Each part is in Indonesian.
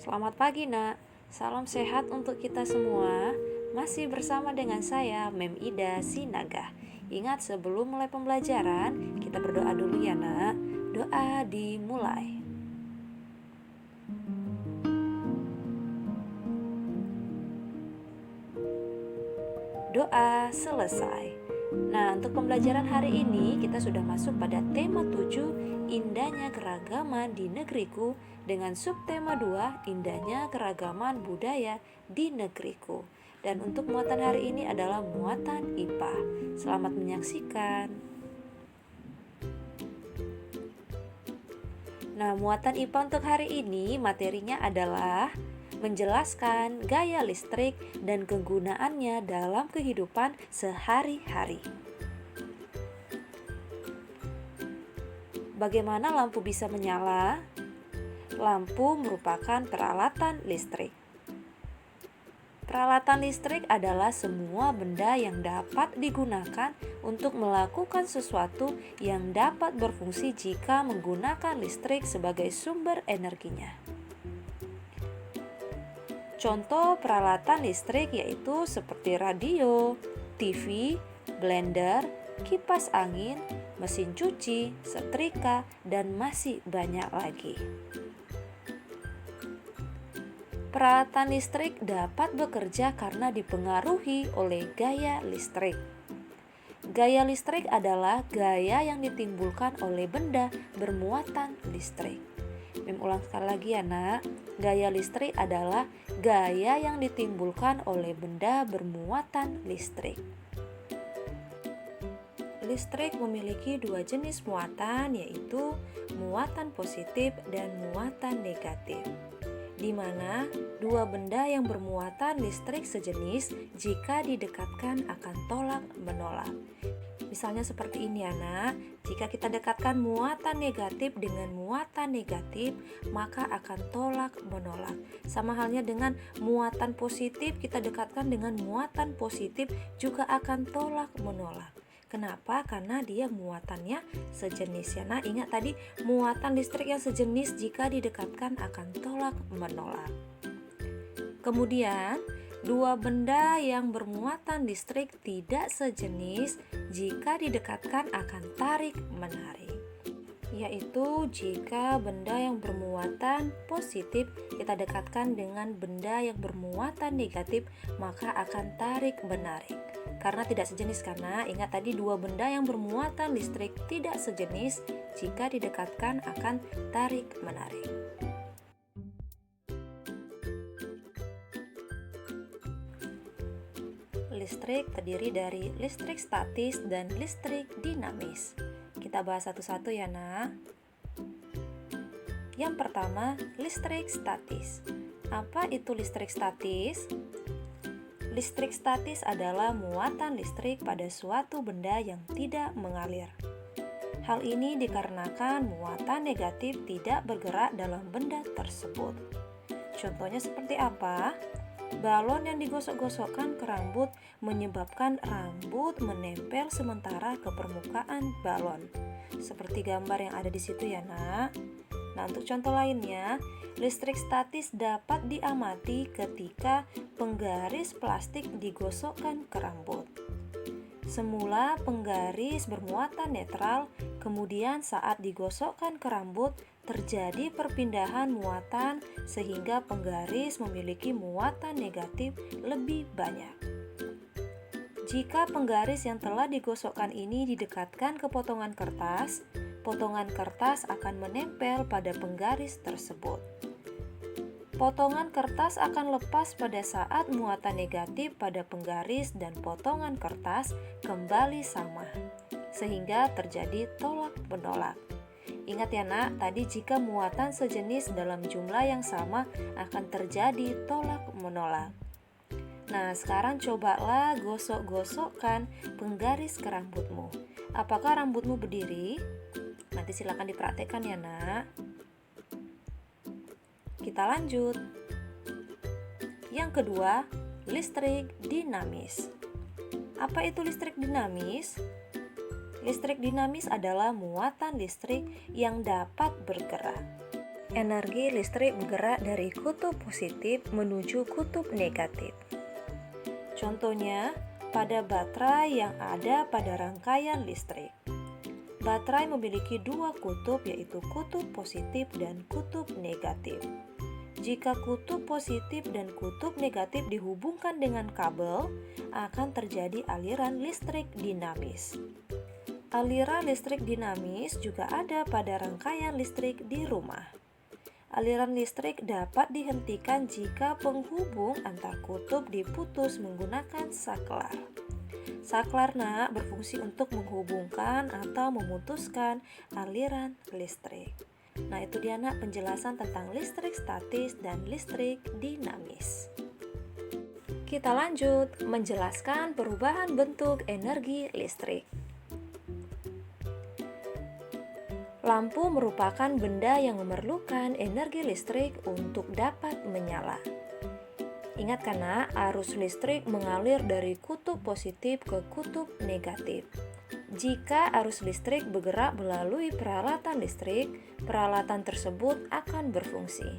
Selamat pagi, Nak. Salam sehat untuk kita semua. Masih bersama dengan saya, Mem Ida Sinaga. Ingat, sebelum mulai pembelajaran, kita berdoa dulu ya, Nak. Doa dimulai. Doa selesai. Nah, untuk pembelajaran hari ini kita sudah masuk pada tema 7, indahnya keragaman di negeriku, dengan subtema 2, indahnya keragaman budaya di negeriku. Dan untuk muatan hari ini adalah muatan IPA. Selamat menyaksikan. Nah, muatan IPA untuk hari ini materinya adalah menjelaskan gaya listrik dan kegunaannya dalam kehidupan sehari-hari. Bagaimana lampu bisa menyala? Lampu merupakan peralatan listrik. Peralatan listrik adalah semua benda yang dapat digunakan untuk melakukan sesuatu yang dapat berfungsi jika menggunakan listrik sebagai sumber energinya. Contoh peralatan listrik yaitu seperti radio, TV, blender, kipas angin, mesin cuci, setrika, dan masih banyak lagi. Peralatan listrik dapat bekerja karena dipengaruhi oleh gaya listrik. Gaya listrik adalah gaya yang ditimbulkan oleh benda bermuatan listrik. Mem ulang sekali lagi ya, Nak. Gaya listrik adalah gaya yang ditimbulkan oleh benda bermuatan listrik. Listrik memiliki dua jenis muatan, yaitu muatan positif dan muatan negatif, di mana dua benda yang bermuatan listrik sejenis jika didekatkan akan tolak menolak. Misalnya seperti ini ya, Nak. Jika kita dekatkan muatan negatif dengan muatan negatif, maka akan tolak menolak. Sama halnya dengan muatan positif, kita dekatkan dengan muatan positif juga akan tolak menolak. Kenapa? Karena dia muatannya sejenis ya. Nah, ingat tadi muatan listrik yang sejenis jika didekatkan akan tolak menolak. Kemudian, dua benda yang bermuatan listrik tidak sejenis jika didekatkan akan tarik menarik, yaitu jika benda yang bermuatan positif kita dekatkan dengan benda yang bermuatan negatif, maka akan tarik menarik. Karena tidak sejenis, karena ingat tadi dua benda yang bermuatan listrik tidak sejenis jika didekatkan akan tarik menarik. Listrik terdiri dari listrik statis dan listrik dinamis. Kita bahas satu-satu ya, Nak. Yang pertama, listrik statis. Apa itu listrik statis? Listrik statis adalah muatan listrik pada suatu benda yang tidak mengalir. Hal ini dikarenakan muatan negatif tidak bergerak dalam benda tersebut. Contohnya seperti apa? Balon yang digosok-gosokkan ke rambut menyebabkan rambut menempel sementara ke permukaan balon. Seperti gambar yang ada di situ ya, Nak. Nah, untuk contoh lainnya, listrik statis dapat diamati ketika penggaris plastik digosokkan ke rambut. Semula penggaris bermuatan netral, kemudian saat digosokkan ke rambut terjadi perpindahan muatan sehingga penggaris memiliki muatan negatif lebih banyak. Jika penggaris yang telah digosokkan ini didekatkan ke potongan kertas akan menempel pada penggaris tersebut. Potongan kertas akan lepas pada saat muatan negatif pada penggaris dan potongan kertas kembali sama, sehingga terjadi tolak menolak. Ingat ya, Nak, tadi jika muatan sejenis dalam jumlah yang sama akan terjadi tolak menolak. Nah, sekarang cobalah gosok-gosokkan penggaris ke rambutmu. Apakah rambutmu berdiri? Nanti silakan dipraktekkan ya, Nak. Kita lanjut. Yang kedua, listrik dinamis. Apa itu listrik dinamis? Listrik dinamis adalah muatan listrik yang dapat bergerak. Energi listrik bergerak dari kutub positif menuju kutub negatif. Contohnya, pada baterai yang ada pada rangkaian listrik. Baterai memiliki dua kutub, yaitu kutub positif dan kutub negatif. Jika kutub positif dan kutub negatif dihubungkan dengan kabel, akan terjadi aliran listrik dinamis. Aliran listrik dinamis juga ada pada rangkaian listrik di rumah. Aliran listrik dapat dihentikan jika penghubung antar kutub diputus menggunakan saklar. Saklar berfungsi untuk menghubungkan atau memutuskan aliran listrik. Nah, itu dia penjelasan tentang listrik statis dan listrik dinamis. Kita lanjut menjelaskan perubahan bentuk energi listrik. Lampu merupakan benda yang memerlukan energi listrik untuk dapat menyala. Ingat kan, arus listrik mengalir dari kutub positif ke kutub negatif. Jika arus listrik bergerak melalui peralatan listrik, peralatan tersebut akan berfungsi.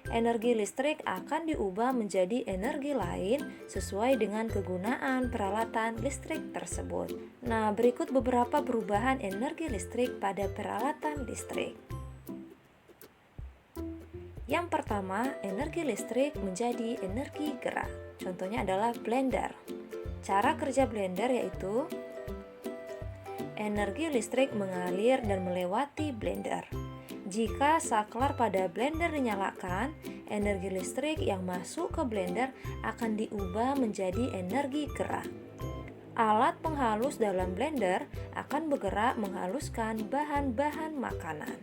Energi listrik akan diubah menjadi energi lain sesuai dengan kegunaan peralatan listrik tersebut. Nah, berikut beberapa perubahan energi listrik pada peralatan listrik. Yang pertama, energi listrik menjadi energi gerak. Contohnya adalah blender. Cara kerja blender yaitu energi listrik mengalir dan melewati blender. Jika saklar pada blender dinyalakan, energi listrik yang masuk ke blender akan diubah menjadi energi gerak. Alat penghalus dalam blender akan bergerak menghaluskan bahan-bahan makanan.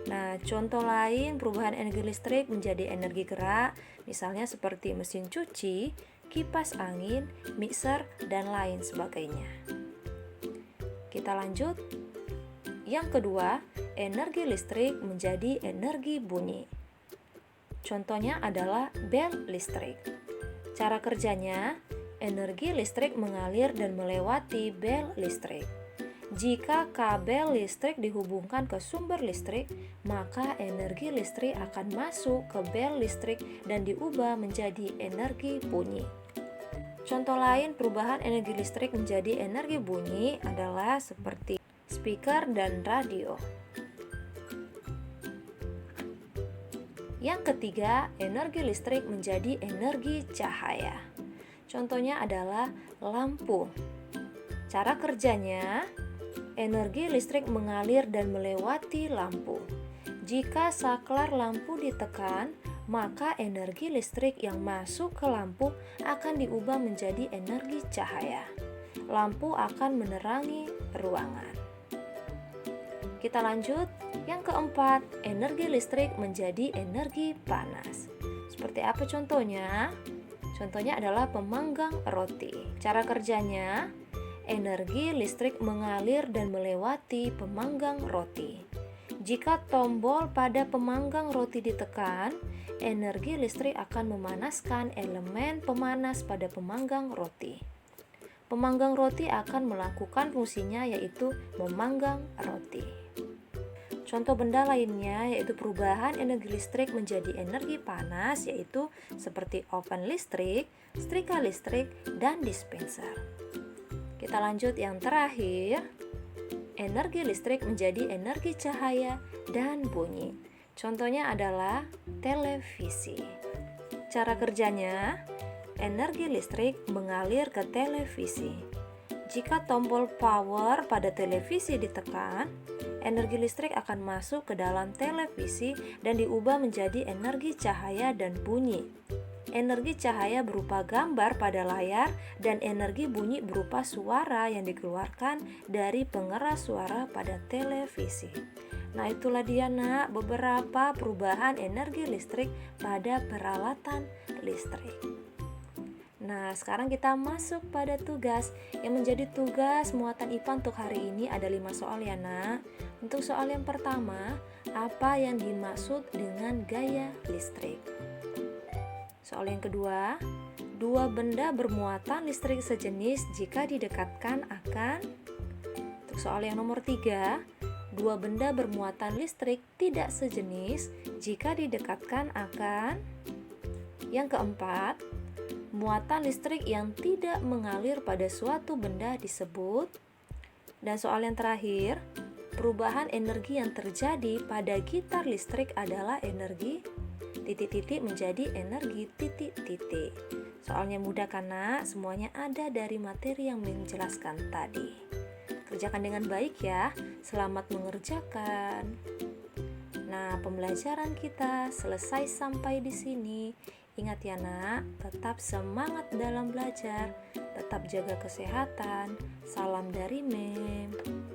Nah, contoh lain perubahan energi listrik menjadi energi gerak, misalnya seperti mesin cuci, kipas angin, mixer, dan lain sebagainya. Kita lanjut. Yang kedua, energi listrik menjadi energi bunyi. Contohnya adalah bel listrik. Cara kerjanya, energi listrik mengalir dan melewati bel listrik. Jika kabel listrik dihubungkan ke sumber listrik, maka energi listrik akan masuk ke bel listrik dan diubah menjadi energi bunyi. Contoh lain perubahan energi listrik menjadi energi bunyi adalah seperti speaker dan radio. Yang ketiga, energi listrik menjadi energi cahaya. Contohnya adalah lampu. Cara kerjanya, energi listrik mengalir dan melewati lampu. Jika saklar lampu ditekan, maka energi listrik yang masuk ke lampu akan diubah menjadi energi cahaya. Lampu akan menerangi ruangan. Kita lanjut. Yang keempat, energi listrik menjadi energi panas. Seperti apa contohnya? Contohnya adalah pemanggang roti. Cara kerjanya, energi listrik mengalir dan melewati pemanggang roti. Jika tombol pada pemanggang roti ditekan, energi listrik akan memanaskan elemen pemanas pada pemanggang roti. Pemanggang roti akan melakukan fungsinya yaitu memanggang roti. Contoh benda lainnya yaitu perubahan energi listrik menjadi energi panas yaitu seperti oven listrik, setrika listrik, dan dispenser. Kita lanjut yang terakhir. Energi listrik menjadi energi cahaya dan bunyi. Contohnya adalah televisi. Cara kerjanya, energi listrik mengalir ke televisi. Jika tombol power pada televisi ditekan, energi listrik akan masuk ke dalam televisi dan diubah menjadi energi cahaya dan bunyi. Energi cahaya berupa gambar pada layar dan energi bunyi berupa suara yang dikeluarkan dari pengeras suara pada televisi. Nah, itulah dia beberapa perubahan energi listrik pada peralatan listrik. Nah, sekarang kita masuk pada tugas. Yang menjadi tugas muatan IPA untuk hari ini ada 5 soal ya, Nak. Untuk soal yang pertama, apa yang dimaksud dengan gaya listrik? Soal yang kedua, dua benda bermuatan listrik sejenis jika didekatkan akan. Untuk soal yang nomor 3, Dua benda bermuatan listrik tidak sejenis jika didekatkan akan. Yang keempat, muatan listrik yang tidak mengalir pada suatu benda disebut. Dan soal yang terakhir, perubahan energi yang terjadi pada gitar listrik adalah energi titik-titik menjadi energi titik-titik. Soalnya mudah karena semuanya ada dari materi yang menjelaskan tadi. Kerjakan dengan baik ya. Selamat mengerjakan. Nah, pembelajaran kita selesai sampai di sini. Ingat ya nak, tetap semangat dalam belajar, tetap jaga kesehatan. Salam dari Mem.